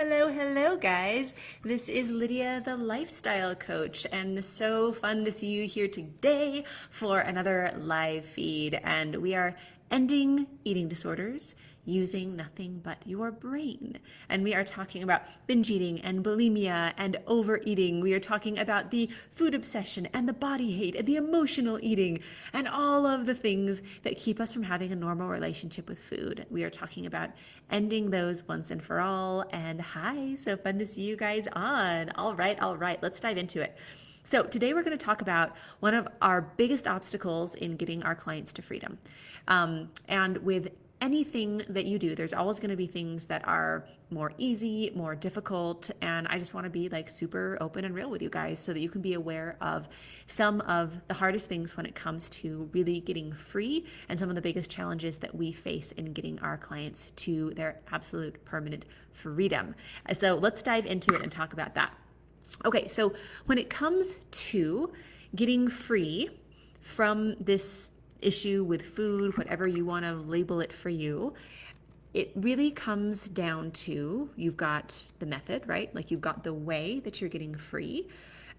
Hello, hello, guys. This is Lydia, the lifestyle coach, and so fun to see you here today for another live feed. And we are ending eating disorders using nothing but your brain. And we are talking about binge eating and bulimia and overeating. We are talking about the food obsession and the body hate and the emotional eating and all of the things that keep us from having a normal relationship with food. We are talking about ending those once and for all. And hi, so fun to see you guys on. All right, let's dive into it. So today we're going to talk about one of our biggest obstacles in getting our clients to freedom. And with anything that you do, there's always going to be things that are more easy, more difficult. And I just want to be like super open and real with you guys so that you can be aware of some of the hardest things when it comes to really getting free and some of the biggest challenges that we face in getting our clients to their absolute permanent freedom. So let's dive into it and talk about that. Okay, so when it comes to getting free from this issue with food, whatever you want to label it for you, it really comes down to you've got the method, right? Like you've got the way that you're getting free,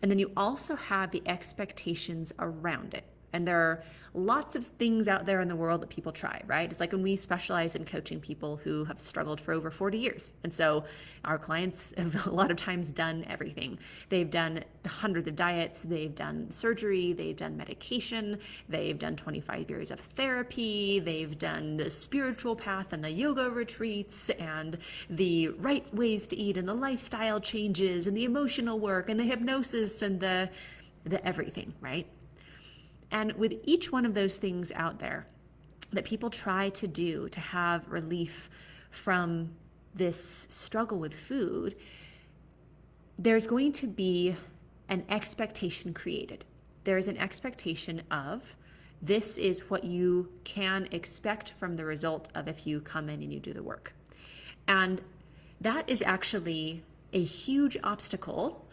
and then you also have the expectations around it. And there are lots of things out there in the world that people try, right? It's like when we specialize in coaching people who have struggled for over 40 years. And so our clients have a lot of times done everything. They've done hundreds of diets, they've done surgery, they've done medication, they've done 25 years of therapy, they've done the spiritual path and the yoga retreats and the right ways to eat and the lifestyle changes and the emotional work and the hypnosis and the everything, right? And with each one of those things out there that people try to do to have relief from this struggle with food, there's going to be an expectation created. There's an expectation of this is what you can expect from the result of if you come in and you do the work. And that is actually a huge obstacle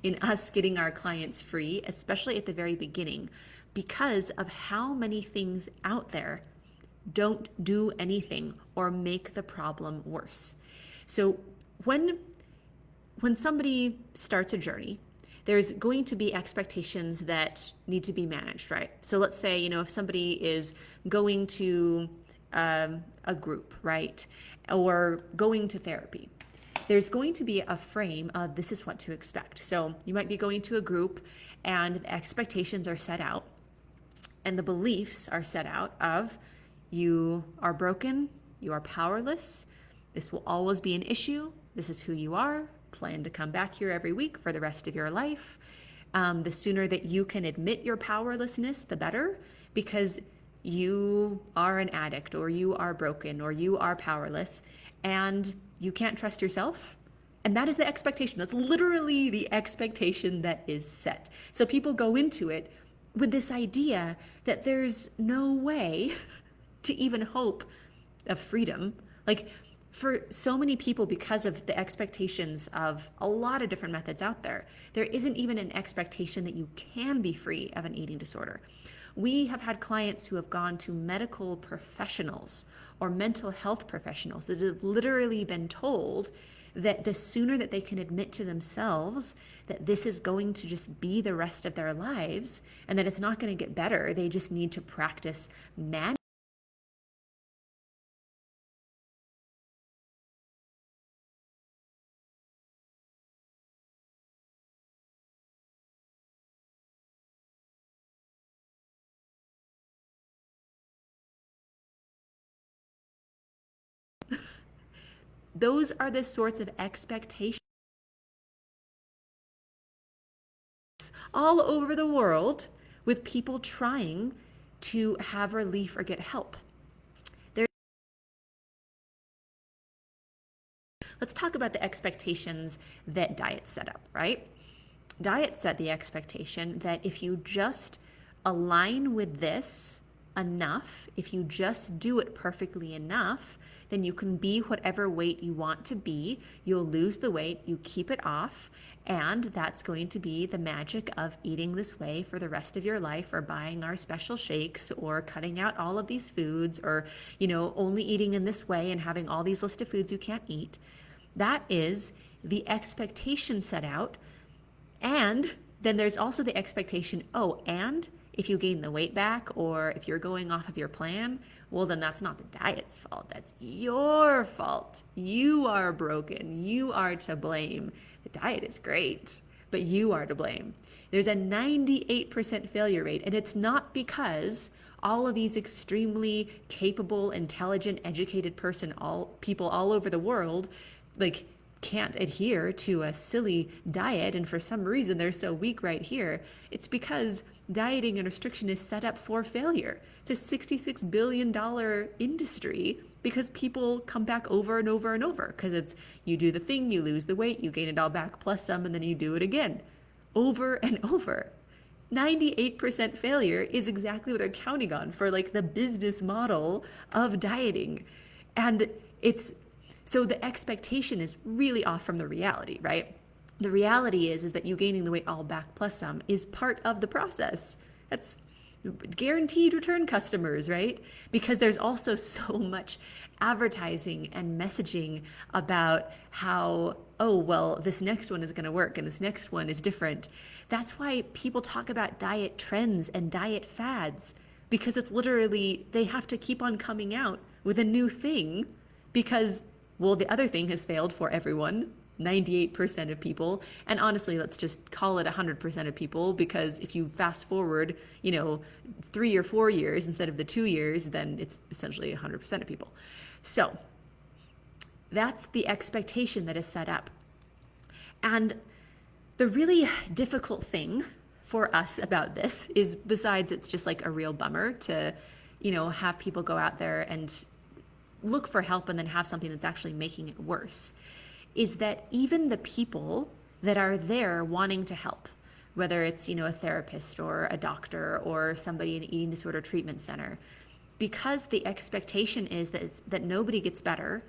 in us getting our clients free, especially at the very beginning, because of how many things out there don't do anything or make the problem worse. So when somebody starts a journey, there's going to be expectations that need to be managed, right? So let's say, if somebody is going to a group, right? Or going to therapy, there's going to be a frame of this is what to expect. So you might be going to a group and the expectations are set out and the beliefs are set out of you are broken, you are powerless, this will always be an issue, this is who you are, plan to come back here every week for the rest of your life. The sooner that you can admit your powerlessness, the better, because you are an addict or you are broken or you are powerless and you can't trust yourself. And that is the expectation. That's literally the expectation that is set. So people go into it with this idea that there's no way to even hope of freedom. Like for so many people, because of the expectations of a lot of different methods out there, there isn't even an expectation that you can be free of an eating disorder. We have had clients who have gone to medical professionals or mental health professionals that have literally been told that the sooner that they can admit to themselves that this is going to just be the rest of their lives and that it's not going to get better, they just need to practice management. Those are the sorts of expectations all over the world with people trying to have relief or get help. Let's talk about the expectations that diets set up, right? Diets set the expectation that if you just align with this enough, if you just do it perfectly enough, then you can be whatever weight you want to be. You'll lose the weight, you keep it off, and that's going to be the magic of eating this way for the rest of your life, or buying our special shakes, or cutting out all of these foods, or only eating in this way and having all these lists of foods you can't eat. That is the expectation set out. And then there's also the expectation, oh, and if you gain the weight back or if you're going off of your plan, well, then that's not the diet's fault. That's your fault. You are broken. You are to blame. The diet is great, but you are to blame. There's a 98% failure rate, and it's not because all of these extremely capable, intelligent, educated people all over the world, like, can't adhere to a silly diet, and for some reason they're so weak right here. It's because dieting and restriction is set up for failure. It's a $66 billion industry because people come back over and over and over, because it's you do the thing, you lose the weight, you gain it all back plus some, and then you do it again over and over. 98% failure is exactly what they're counting on for like the business model of dieting. And so the expectation is really off from the reality, right? The reality is that you gaining the weight all back plus some is part of the process. That's guaranteed return customers, right? Because there's also so much advertising and messaging about how, oh, well, this next one is going to work and this next one is different. That's why people talk about diet trends and diet fads, because it's literally, they have to keep on coming out with a new thing because, well, the other thing has failed for everyone, 98% of people. And honestly, let's just call it 100% of people, because if you fast forward, 3 or 4 years instead of the 2 years, then it's essentially 100% of people. So that's the expectation that is set up. And the really difficult thing for us about this is, besides it's just like a real bummer to, have people go out there and look for help and then have something that's actually making it worse, is that even the people that are there wanting to help, whether it's, a therapist or a doctor or somebody in an eating disorder treatment center, because the expectation is that nobody gets better,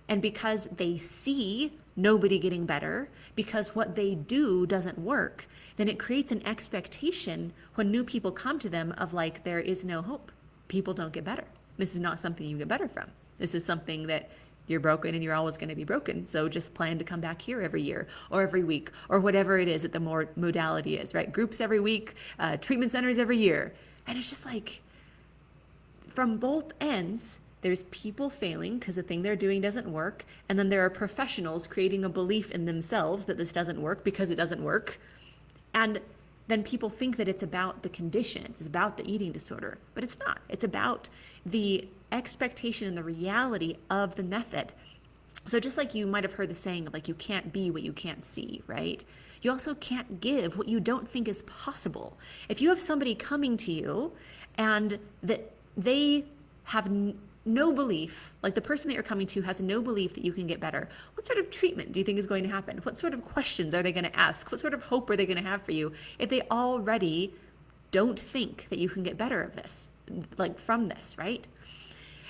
and because they see nobody getting better, because what they do doesn't work, then it creates an expectation when new people come to them of like, there is no hope. People don't get better. This is not something you get better from. This is something that you're broken and you're always going to be broken. So just plan to come back here every year or every week or whatever it is that the more modality is, right? Groups every week, treatment centers every year. And it's just like, from both ends, there's people failing because the thing they're doing doesn't work. And then there are professionals creating a belief in themselves that this doesn't work because it doesn't work. And then people think that it's about the condition, it's about the eating disorder, but it's not. It's about the expectation and the reality of the method. So just like you might have heard the saying of like, you can't be what you can't see, right? You also can't give what you don't think is possible. If you have somebody coming to you and that they have no belief, like the person that you're coming to has no belief that you can get better, what sort of treatment do you think is going to happen? What sort of questions are they going to ask? What sort of hope are they going to have for you if they already don't think that you can get better of this, like from this, right?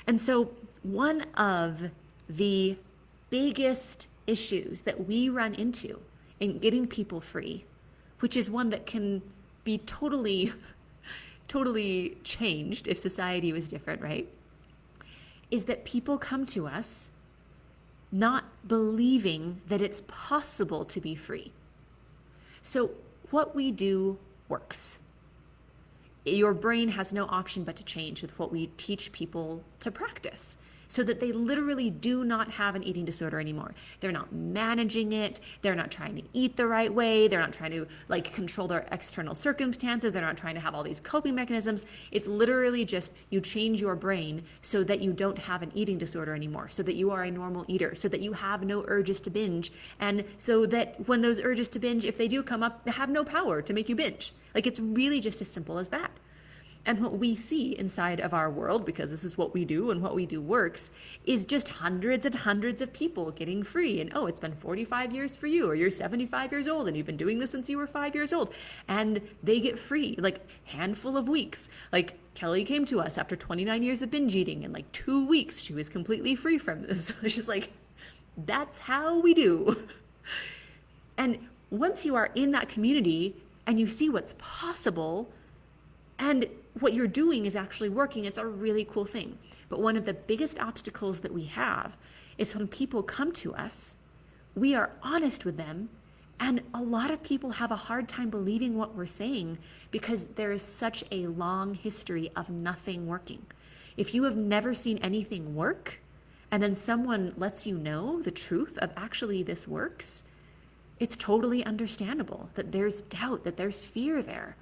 And so one of the biggest issues that we run into in getting people free, which is one that can be totally changed if society was different, right? Is that people come to us not believing that it's possible to be free. So what we do works. Your brain has no option but to change with what we teach people to practice, so that they literally do not have an eating disorder anymore. They're not managing it. They're not trying to eat the right way. They're not trying to control their external circumstances. They're not trying to have all these coping mechanisms. It's literally just you change your brain so that you don't have an eating disorder anymore, so that you are a normal eater, so that you have no urges to binge, and so that when those urges to binge, if they do come up, they have no power to make you binge. It's really just as simple as that. And what we see inside of our world, because this is what we do and what we do works, is just hundreds and hundreds of people getting free. And it's been 45 years for you, or you're 75 years old and you've been doing this since you were 5 years old. And they get free, handful of weeks. Kelly came to us after 29 years of binge eating. In 2 weeks, she was completely free from this. It's just that's how we do. And once you are in that community and you see what's possible, and what you're doing is actually working, it's a really cool thing. But one of the biggest obstacles that we have is when people come to us we are honest with them. And a lot of people have a hard time believing what we're saying because there is such a long history of nothing working. If you have never seen anything work, and then someone lets you know the truth of actually this works, it's totally understandable that there's doubt, that there's fear there.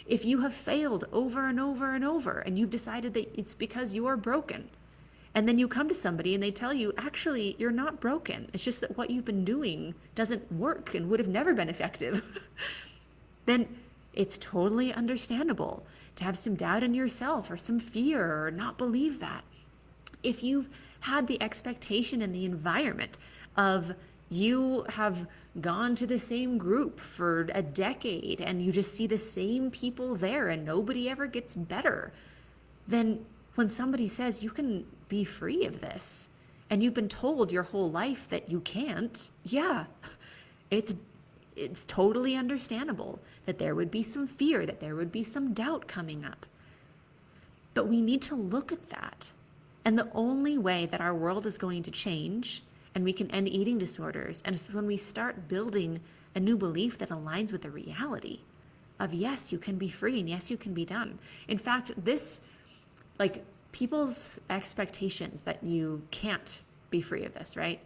If you have failed over and over and over, and you've decided that it's because you are broken, and then you come to somebody and they tell you, actually, you're not broken. It's just that what you've been doing doesn't work and would have never been effective. Then it's totally understandable to have some doubt in yourself or some fear or not believe that. If you've had the expectation in the environment of you have gone to the same group for a decade and you just see the same people there and nobody ever gets better, then when somebody says you can be free of this and you've been told your whole life that you can't, yeah, it's totally understandable that there would be some fear, that there would be some doubt coming up. But we need to look at that. And the only way that our world is going to change and we can end eating disorders, and it's when we start building a new belief that aligns with the reality of, yes, you can be free and yes, you can be done. In fact, this, like, people's expectations that you can't be free of this, right?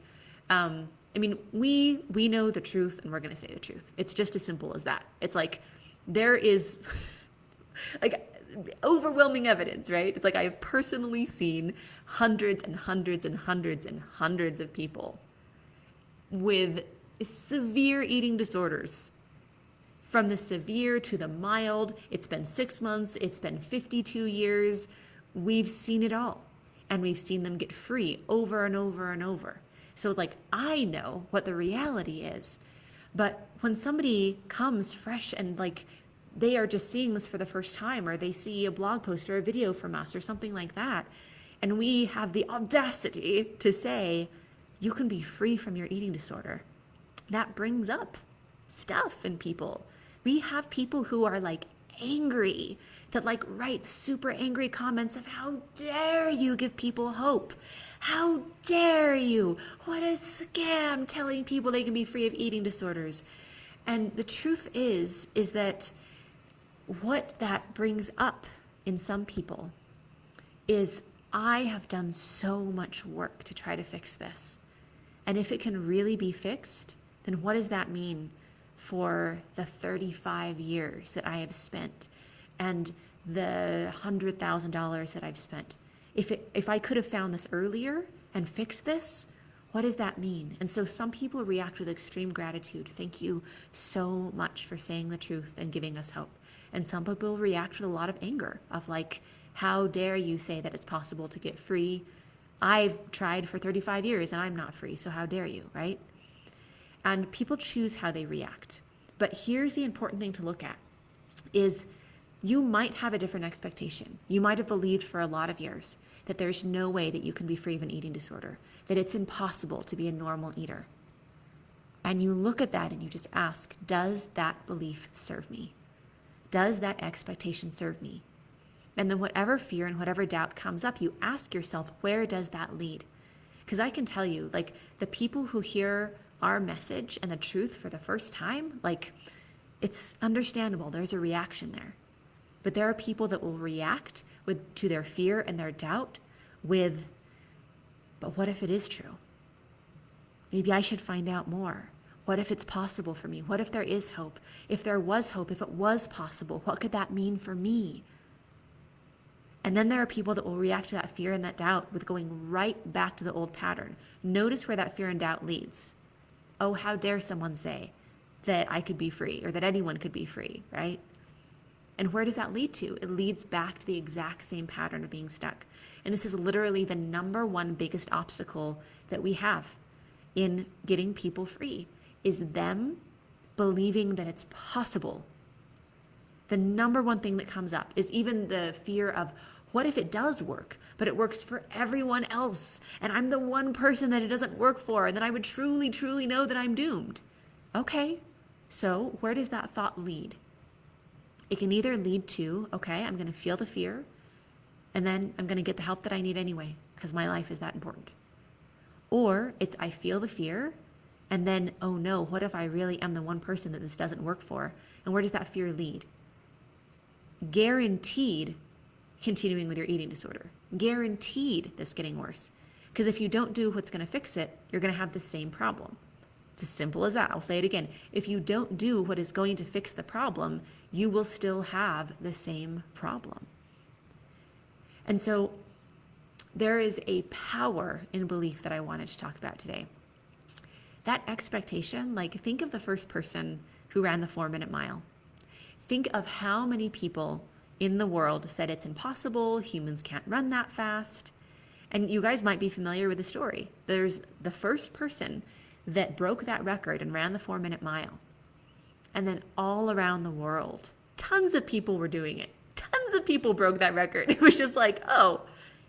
I mean, we know the truth and we're going to say the truth. It's just as simple as that. It's like there is like overwhelming evidence, right? It's like I have personally seen hundreds and hundreds and hundreds and hundreds of people with severe eating disorders. From the severe to the mild, it's been 6 months, it's been 52 years. We've seen it all. And we've seen them get free over and over and over. So like, I know what the reality is. But when somebody comes fresh and like, they are just seeing this for the first time, or they see a blog post or a video from us or something like that, and we have the audacity to say, you can be free from your eating disorder, that brings up stuff in people. We have people who are like angry, that like write super angry comments of, how dare you give people hope? How dare you? What a scam, telling people they can be free of eating disorders. And the truth is that what that brings up in some people is, I have done so much work to try to fix this. And if it can really be fixed, then what does that mean for the 35 years that I have spent and the $100,000 that I've spent? If I could have found this earlier and fixed this, what does that mean? And so some people react with extreme gratitude. Thank you so much for saying the truth and giving us hope. And some people react with a lot of anger of like, how dare you say that it's possible to get free? I've tried for 35 years and I'm not free, so how dare you, right? And people choose how they react. But here's the important thing to look at is, you might have a different expectation. You might have believed for a lot of years that there's no way that you can be free of an eating disorder, that it's impossible to be a normal eater. And you look at that and you just ask, does that belief serve me? Does that expectation serve me? And then whatever fear and whatever doubt comes up, you ask yourself, where does that lead? Because I can tell you, like, the people who hear our message and the truth for the first time, like, it's understandable. There's a reaction there. But there are people that will react to their fear and their doubt with, but what if it is true? Maybe I should find out more. What if it's possible for me? What if there is hope? If there was hope, if it was possible, what could that mean for me? And then there are people that will react to that fear and that doubt with going right back to the old pattern. Notice where that fear and doubt leads. Oh, how dare someone say that I could be free, or that anyone could be free, right? And where does that lead to? It leads back to the exact same pattern of being stuck. And this is literally the number one biggest obstacle that we have in getting people free, is them believing that it's possible. The number one thing that comes up is even the fear of, what if it does work, but it works for everyone else, and I'm the one person that it doesn't work for, and then I would truly, truly know that I'm doomed. Okay, so where does that thought lead? It can either lead to, okay, I'm going to feel the fear, and then I'm going to get the help that I need anyway, because my life is that important. Or it's, I feel the fear, And then, oh no, what if I really am the one person that this doesn't work for? And where does that fear lead? Guaranteed continuing with your eating disorder. Guaranteed this getting worse. Because if you don't do what's going to fix it, you're going to have the same problem. It's as simple as that. I'll say it again. If you don't do what is going to fix the problem, you will still have the same problem. And so there is a power in belief that I wanted to talk about today. That expectation, like think of the first person who ran the 4-minute mile. Think of how many people in the world said it's impossible, humans can't run that fast. And you guys might be familiar with the story. There's the first person that broke that record and ran the 4-minute mile. And then all around the world, tons of people were doing it. Tons of people broke that record. It was just like, oh,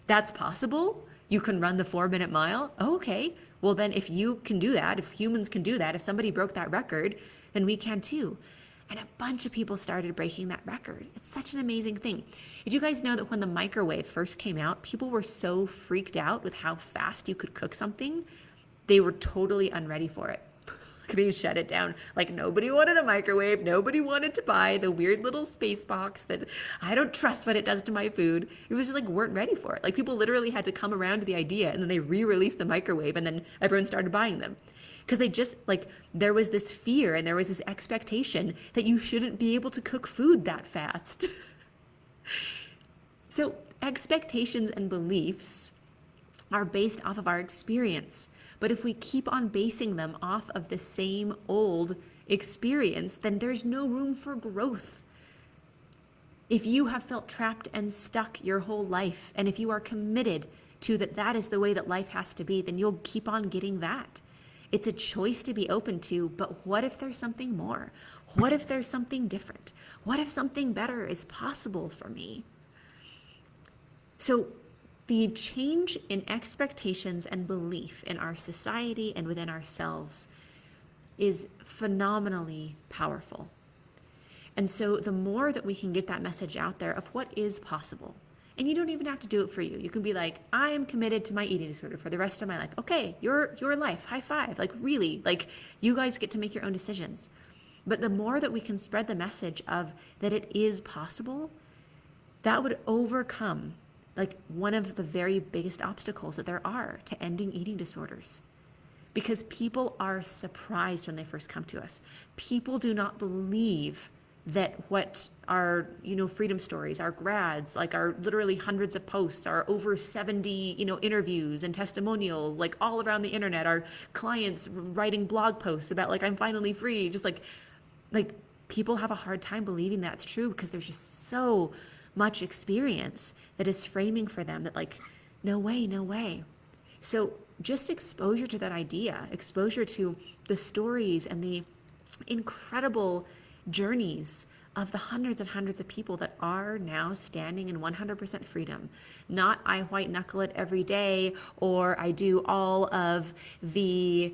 that's possible? You can run the 4-minute mile? Oh, okay. Well, then if you can do that, if humans can do that, if somebody broke that record, then we can too. And a bunch of people started breaking that record. It's such an amazing thing. Did you guys know that when the microwave first came out, people were so freaked out with how fast you could cook something? They were totally unready for it. They shut it down. Like nobody wanted a microwave. Nobody wanted to buy the weird little space box that I don't trust what it does to my food. It was just like weren't ready for it. Like people literally had to come around to the idea and then they re-released the microwave and then everyone started buying them. Because they just like, there was this fear and there was this expectation that you shouldn't be able to cook food that fast. So expectations and beliefs are based off of our experience. But if we keep on basing them off of the same old experience, then there's no room for growth. If you have felt trapped and stuck your whole life, and if you are committed to that is the way that life has to be, then you'll keep on getting that. It's a choice to be open to, but what if there's something more? What if there's something different? What if something better is possible for me? So the change in expectations and belief in our society and within ourselves is phenomenally powerful. And so the more that we can get that message out there of what is possible, and you don't even have to do it for you. You can be like, I am committed to my eating disorder for the rest of my life. Okay, your life, high five. Like really, like you guys get to make your own decisions. But the more that we can spread the message of that it is possible, that would overcome like one of the very biggest obstacles that there are to ending eating disorders. Because people are surprised when they first come to us. People do not believe that what our, freedom stories, our grads, like our literally hundreds of posts, our over 70, interviews and testimonials, like all around the internet, our clients writing blog posts about like, I'm finally free. Just like people have a hard time believing that's true because there's just so much experience that is framing for them that like, no way. So just exposure to that idea, exposure to the stories and the incredible journeys of the hundreds and hundreds of people that are now standing in 100% freedom. Not I white knuckle it every day, or I do all of the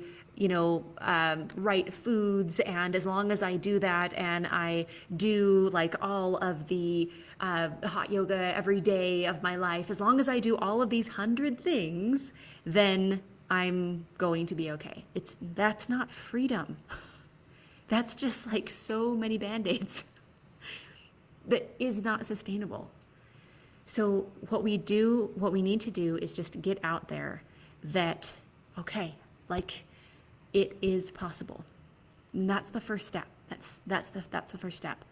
right foods, and as long as I do that and I do like all of the hot yoga every day of my life, as long as I do all of these 100 things, then I'm going to be okay. That's not freedom. That's just like so many band-aids that is not sustainable. So what we need to do is just get out there that, okay, like it is possible. And that's the first step. That's the first step.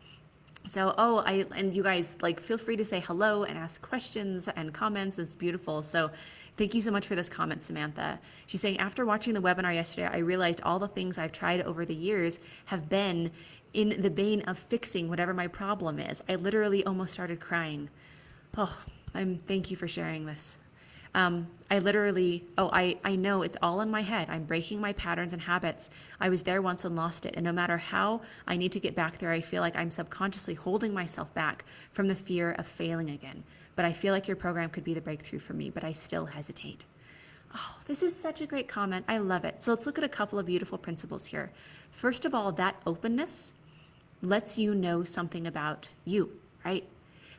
So, and you guys like feel free to say hello and ask questions and comments. It's beautiful. So thank you so much for this comment, Samantha. She's saying, after watching the webinar yesterday, I realized all the things I've tried over the years have been in the bane of fixing whatever my problem is. I literally almost started crying. Thank you for sharing this. I know it's all in my head. I'm breaking my patterns and habits. I was there once and lost it. And no matter how I need to get back there, I feel like I'm subconsciously holding myself back from the fear of failing again. But I feel like your program could be the breakthrough for me, but I still hesitate. Oh, this is such a great comment. I love it. So let's look at a couple of beautiful principles here. First of all, that openness lets you know something about you, right?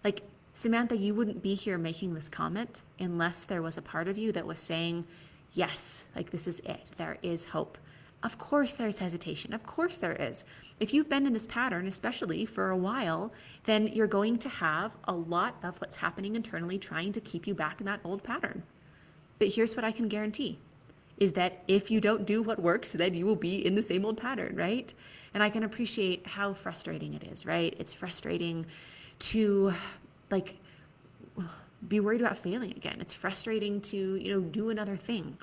Like, Samantha, you wouldn't be here making this comment unless there was a part of you that was saying, yes, like this is it. There is hope. Of course there's hesitation. Of course there is. If you've been in this pattern, especially for a while, then you're going to have a lot of what's happening internally trying to keep you back in that old pattern. But here's what I can guarantee, is that if you don't do what works, then you will be in the same old pattern, right? And I can appreciate how frustrating it is, right? It's frustrating to like be worried about failing again. It's frustrating to, do another thing.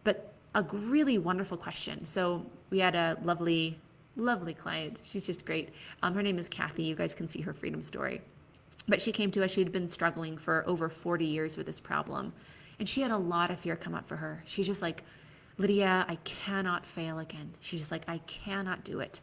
But a really wonderful question. So we had a lovely client. She's just great. Her name is Kathy. You guys can see her freedom story. But she came to us. She'd been struggling for over 40 years with this problem. And she had a lot of fear come up for her. She's just like, Lydia, I cannot fail again. She's just like, I cannot do it.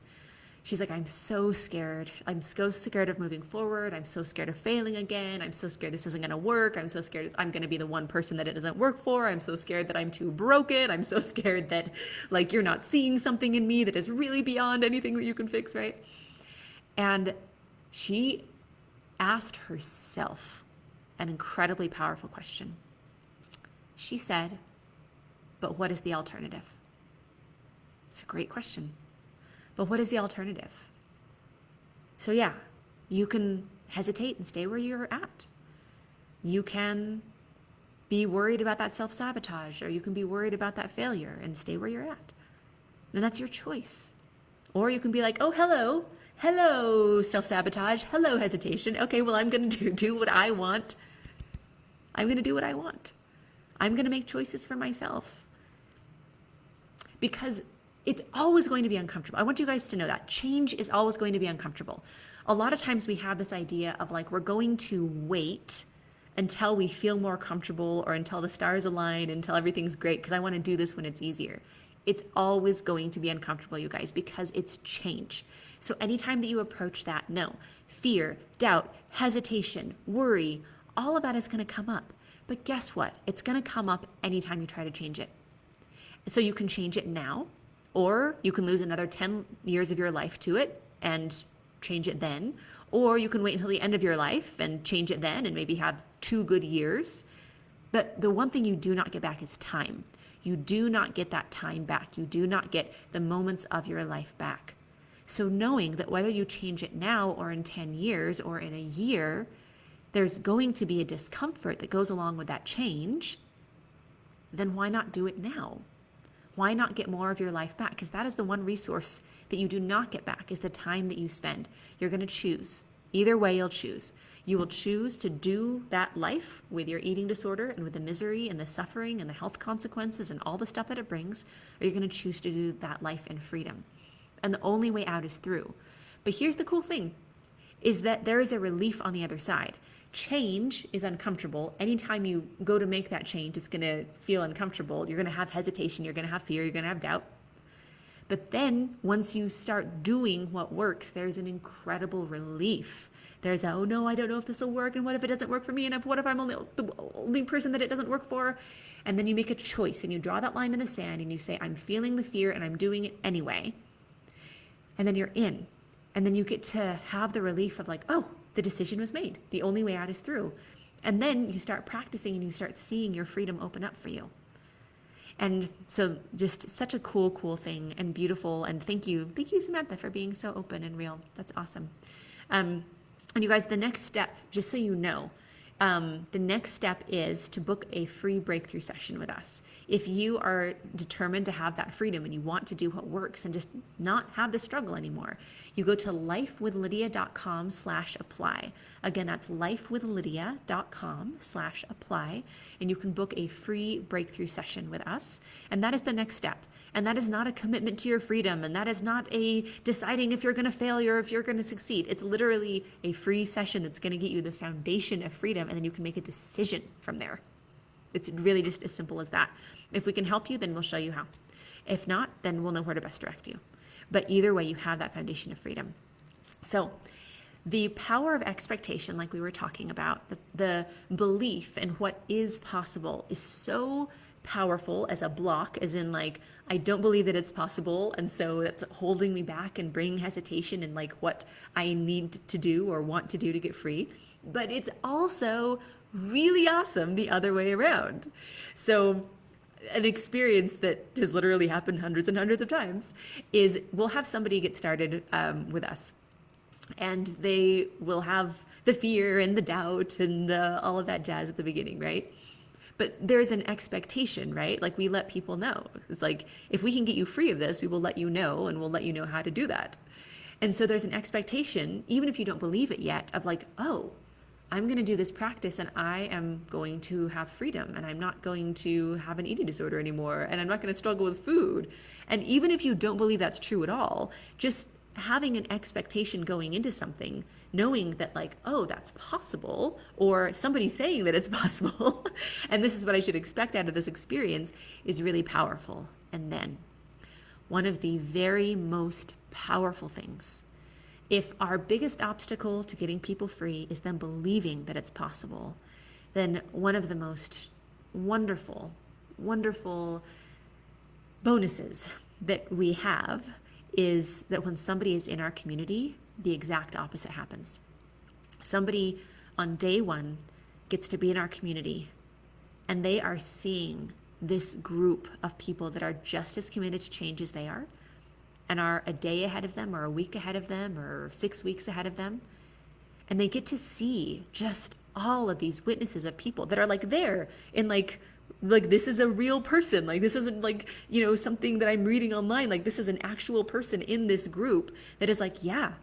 She's like, I'm so scared. I'm so scared of moving forward. I'm so scared of failing again. I'm so scared this isn't going to work. I'm so scared I'm going to be the one person that it doesn't work for. I'm so scared that I'm too broken. I'm so scared that like you're not seeing something in me that is really beyond anything that you can fix, right? And she asked herself an incredibly powerful question. She said, but what is the alternative? It's a great question. But what is the alternative? So yeah, you can hesitate and stay where you're at. You can be worried about that self-sabotage, or you can be worried about that failure and stay where you're at. And that's your choice. Or you can be like, oh, hello, self-sabotage, hello, hesitation. Okay, well, I'm going to do what I want. I'm going to do what I want. I'm going to make choices for myself. Because it's always going to be uncomfortable. I want you guys to know that. Change is always going to be uncomfortable. A lot of times we have this idea of like, we're going to wait until we feel more comfortable or until the stars align, until everything's great, because I want to do this when it's easier. It's always going to be uncomfortable, you guys, because it's change. So anytime that you approach that, no, fear, doubt, hesitation, worry, all of that is going to come up. But guess what? It's going to come up anytime you try to change it. So you can change it now, or you can lose another 10 years of your life to it and change it then. Or you can wait until the end of your life and change it then and maybe have 2 good years. But the one thing you do not get back is time. You do not get that time back. You do not get the moments of your life back. So knowing that whether you change it now or in 10 years or in a year, there's going to be a discomfort that goes along with that change, then why not do it now? Why not get more of your life back? Because that is the one resource that you do not get back, is the time that you spend. You're going to choose. Either way, you'll choose. You will choose to do that life with your eating disorder and with the misery and the suffering and the health consequences and all the stuff that it brings, or you're going to choose to do that life in freedom. And the only way out is through. But here's the cool thing, is that there is a relief on the other side. Change is uncomfortable. Anytime you go to make that change, it's going to feel uncomfortable. You're going to have hesitation. You're going to have fear. You're going to have doubt. But then once you start doing what works, there's an incredible relief. There's a, oh no, I don't know if this will work. And what if it doesn't work for me? And what if I'm the only person that it doesn't work for? And then you make a choice and you draw that line in the sand and you say, I'm feeling the fear and I'm doing it anyway. And then you're in. And then you get to have the relief of like, oh, the decision was made. The only way out is through. And then you start practicing and you start seeing your freedom open up for you. And so just such a cool thing and beautiful. And thank you, Samantha, for being so open and real. That's awesome. And you guys, the next step, just so you know, the next step is to book a free breakthrough session with us. If you are determined to have that freedom and you want to do what works and just not have the struggle anymore, you go to lifewithlydia.com/apply. Again, that's lifewithlydia.com/apply, and you can book a free breakthrough session with us. And that is the next step. And that is not a commitment to your freedom. And that is not a deciding if you're going to fail or if you're going to succeed. It's literally a free session that's going to get you the foundation of freedom. And then you can make a decision from there. It's really just as simple as that. If we can help you, then we'll show you how. If not, then we'll know where to best direct you. But either way, you have that foundation of freedom. So the power of expectation, like we were talking about, the belief in what is possible is so powerful as a block, as in like, I don't believe that it's possible. And so that's holding me back and bringing hesitation and like what I need to do or want to do to get free. But it's also really awesome the other way around. So an experience that has literally happened hundreds and hundreds of times is we'll have somebody get started with us, and they will have the fear and the doubt and all of that jazz at the beginning, right? But there's an expectation, right? Like we let people know. It's like, if we can get you free of this, we will let you know, and we'll let you know how to do that. And so there's an expectation, even if you don't believe it yet, of like, oh, I'm going to do this practice and I am going to have freedom, and I'm not going to have an eating disorder anymore, and I'm not going to struggle with food. And even if you don't believe that's true at all, just having an expectation going into something, knowing that like, oh, that's possible, or somebody saying that it's possible, and this is what I should expect out of this experience, is really powerful. And then one of the very most powerful things, if our biggest obstacle to getting people free is them believing that it's possible, then one of the most wonderful, wonderful bonuses that we have is that when somebody is in our community, the exact opposite happens. Somebody on day one gets to be in our community, and they are seeing this group of people that are just as committed to change as they are, and are a day ahead of them, or a week ahead of them, or 6 weeks ahead of them. And they get to see just all of these witnesses of people that are like there in like this is a real person. Like this isn't like, something that I'm reading online. Like this is an actual person in this group that is like, yeah,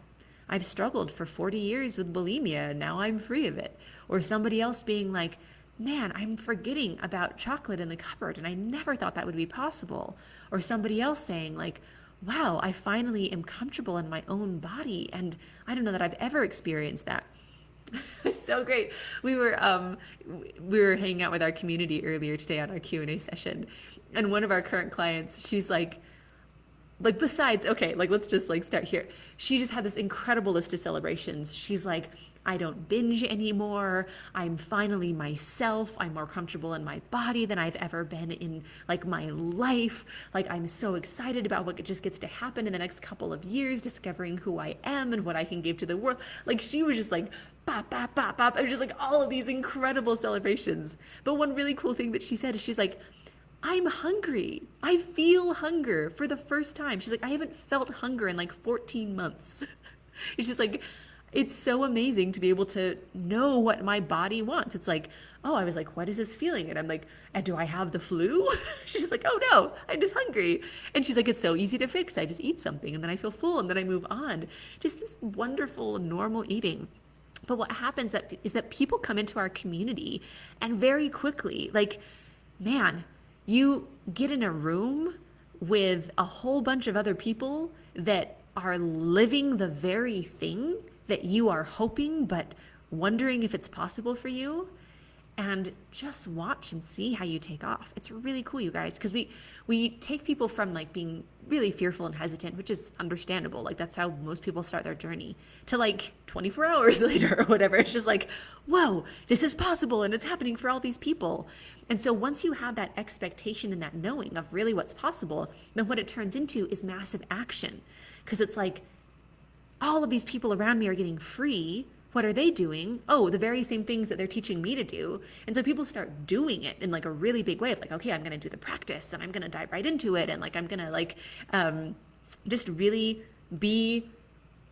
I've struggled for 40 years with bulimia, and now I'm free of it. Or somebody else being like, man, I'm forgetting about chocolate in the cupboard, and I never thought that would be possible. Or somebody else saying like, wow, I finally am comfortable in my own body, and I don't know that I've ever experienced that. It's so great. We were hanging out with our community earlier today on our Q&A session, and one of our current clients, she's like besides, okay, like let's just like start here. She just had this incredible list of celebrations. She's like, I don't binge anymore. I'm finally myself. I'm more comfortable in my body than I've ever been in like my life. Like I'm so excited about what just gets to happen in the next couple of years, discovering who I am and what I can give to the world. Like she was just like, bop, bop, bop, bop. It was just like all of these incredible celebrations. But one really cool thing that she said is she's like, I'm hungry. I feel hunger for the first time. She's like, I haven't felt hunger in like 14 months. It's just like, it's so amazing to be able to know what my body wants. It's like, oh, I was like, what is this feeling? And I'm like, do I have the flu? She's like, oh no, I'm just hungry. And she's like, it's so easy to fix. I just eat something and then I feel full and then I move on. Just this wonderful normal eating. But what happens is that people come into our community and very quickly, like, man, you get in a room with a whole bunch of other people that are living the very thing that you are hoping but wondering if it's possible for you, and just watch and see how you take off. It's really cool, you guys, because we take people from like being really fearful and hesitant, which is understandable. Like that's how most people start their journey, to like 24 hours later or whatever. It's just like, whoa, this is possible and it's happening for all these people. And so once you have that expectation and that knowing of really what's possible, then what it turns into is massive action, because it's like, all of these people around me are getting free. What are they doing? Oh, the very same things that they're teaching me to do. And so people start doing it in like a really big way of like, okay, I'm going to do the practice and I'm going to dive right into it. And like, I'm going to like, just really be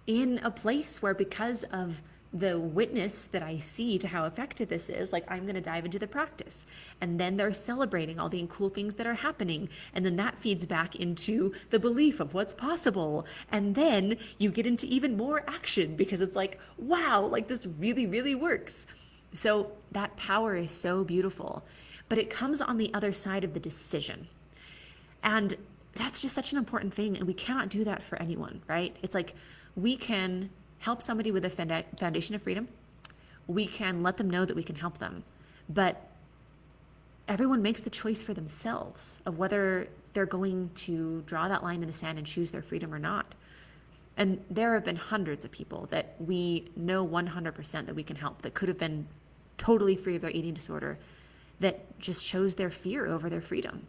in a place where, because of the witness that I see to how effective this is, like I'm going to dive into the practice. And then they're celebrating all the cool things that are happening. And then that feeds back into the belief of what's possible. And then you get into even more action because it's like, wow, like this really, really works. So that power is so beautiful, but it comes on the other side of the decision. And that's just such an important thing. And we cannot do that for anyone, right? It's like, we can help somebody with a foundation of freedom. We can let them know that we can help them, but everyone makes the choice for themselves of whether they're going to draw that line in the sand and choose their freedom or not. And there have been hundreds of people that we know 100% that we can help, that could have been totally free of their eating disorder, that just chose their fear over their freedom.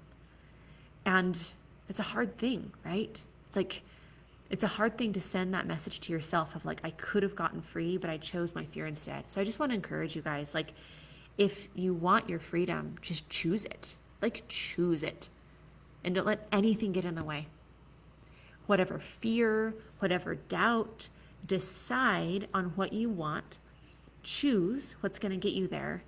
And it's a hard thing, right? It's like, it's a hard thing to send that message to yourself of like, I could have gotten free, but I chose my fear instead. So I just want to encourage you guys, like, if you want your freedom, just choose it. Like, choose it. And don't let anything get in the way. Whatever fear, whatever doubt, decide on what you want, choose what's going to get you there,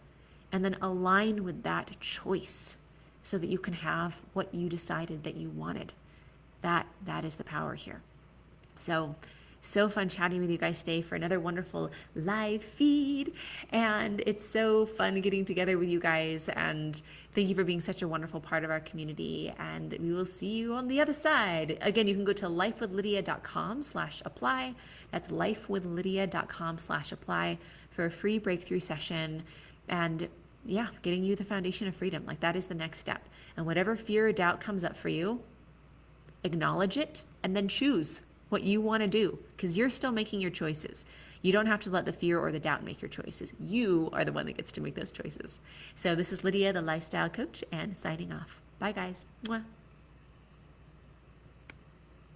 and then align with that choice so that you can have what you decided that you wanted. That is the power here. So fun chatting with you guys today for another wonderful live feed. And it's so fun getting together with you guys. And thank you for being such a wonderful part of our community. And we will see you on the other side. Again, you can go to lifewithlydia.com/apply. That's lifewithlydia.com/apply for a free breakthrough session. And yeah, getting you the foundation of freedom. Like, that is the next step. And whatever fear or doubt comes up for you, acknowledge it and then choose what you want to do, because you're still making your choices. You don't have to let the fear or the doubt make your choices. You are the one that gets to make those choices. So this is Lydia, the lifestyle coach, and signing off. Bye, guys. Mwah.